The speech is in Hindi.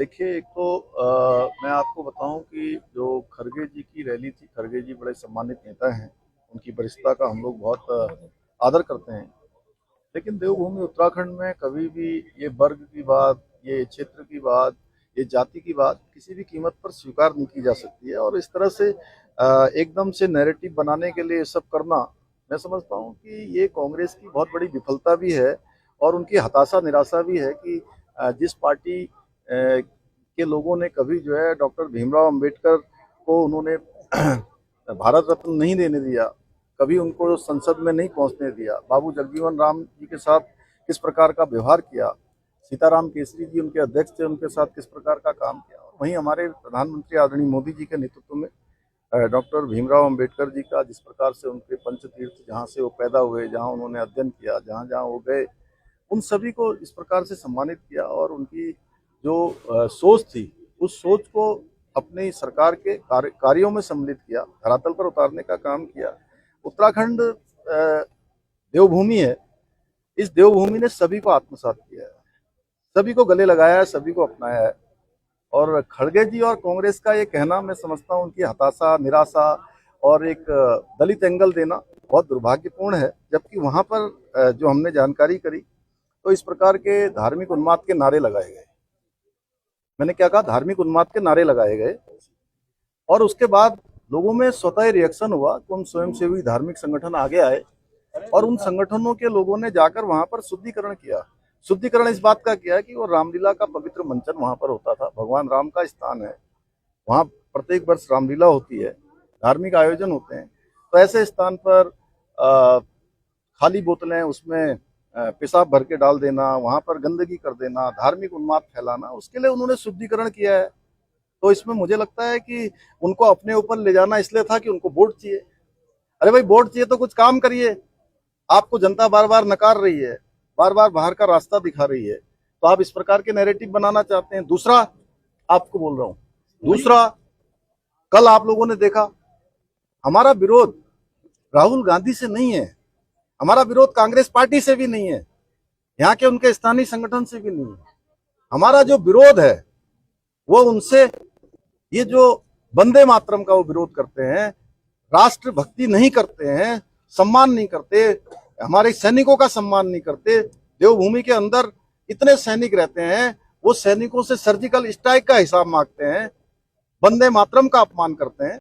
देखिए, एक तो मैं आपको बताऊं कि जो खरगे जी की रैली थी, खरगे जी बड़े सम्मानित नेता हैं। उनकी वरिष्ठता का हम लोग बहुत आदर करते हैं। लेकिन देवभूमि उत्तराखंड में कभी भी ये वर्ग की बात, ये क्षेत्र की बात, ये जाति की बात किसी भी कीमत पर स्वीकार नहीं की जा सकती है। और इस तरह से एकदम से नैरेटिव बनाने के लिए ये सब करना, मैं समझता हूँ कि ये कांग्रेस की बहुत बड़ी विफलता भी है और उनकी हताशा निराशा भी है कि जिस पार्टी के लोगों ने कभी जो है डॉक्टर भीमराव अंबेडकर को उन्होंने भारत रत्न नहीं देने दिया, कभी उनको संसद में नहीं पहुंचने दिया, बाबू जगजीवन राम जी के साथ किस प्रकार का व्यवहार किया, सीताराम केसरी जी उनके अध्यक्ष थे, उनके साथ किस प्रकार का काम किया। और वहीं हमारे प्रधानमंत्री आदरणीय मोदी जी के नेतृत्व में डॉक्टर भीमराव अंबेडकर जी का जिस प्रकार से उनके पंचतीर्थ, जहाँ से वो पैदा हुए, जहाँ उन्होंने अध्ययन किया, जहाँ जहाँ वो गए, उन सभी को इस प्रकार से सम्मानित किया और उनकी जो सोच थी, उस सोच को अपनी सरकार के कार्यों में सम्मिलित किया, धरातल पर उतारने का काम किया। उत्तराखंड देवभूमि है। इस देवभूमि ने सभी को आत्मसात किया है, सभी को गले लगाया है, सभी को अपनाया है। और खड़गे जी और कांग्रेस का ये कहना, मैं समझता हूँ उनकी हताशा, निराशा और एक दलित एंगल देना बहुत दुर्भाग्यपूर्ण है। जबकि वहां पर जो हमने जानकारी करी तो इस प्रकार के धार्मिक उन्माद के नारे लगाए गए। मैंने क्या कहा? धार्मिक उन्माद के नारे लगाए गए। और उसके बाद लोगों में स्वतः रिएक्शन हुआ कि उन स्वयंसेवी धार्मिक संगठन आगे आए और उन संगठनों के लोगों ने जाकर वहां पर शुद्धिकरण किया। शुद्धिकरण इस बात का किया कि वो रामलीला का पवित्र मंचन वहां पर होता था, भगवान राम का स्थान है, वहां प्रत्येक वर्ष रामलीला होती है, धार्मिक आयोजन होते हैं। तो ऐसे स्थान पर खाली बोतलें उसमें पेशाब भर के डाल देना, वहां पर गंदगी कर देना, धार्मिक उन्माद फैलाना, उसके लिए उन्होंने शुद्धिकरण किया है। तो इसमें मुझे लगता है कि उनको अपने ऊपर ले जाना इसलिए था कि उनको वोट चाहिए। अरे भाई, वोट चाहिए तो कुछ काम करिए। आपको जनता बार बार नकार रही है, बार बार बाहर का रास्ता दिखा रही है, तो आप इस प्रकार के नैरेटिव बनाना चाहते हैं। दूसरा, आपको बोल रहा हूं, दूसरा, कल आप लोगों ने देखा, हमारा विरोध राहुल गांधी से नहीं है, हमारा विरोध कांग्रेस पार्टी से भी नहीं है, यहाँ के उनके स्थानीय संगठन से भी नहीं है। हमारा जो विरोध है वो उनसे, ये जो वंदे मातरम का वो विरोध करते हैं, राष्ट्र भक्ति नहीं करते हैं, सम्मान नहीं करते, हमारे सैनिकों का सम्मान नहीं करते। देवभूमि के अंदर इतने सैनिक रहते हैं, वो सैनिकों से सर्जिकल स्ट्राइक का हिसाब मांगते हैं, वंदे मातरम का अपमान करते हैं।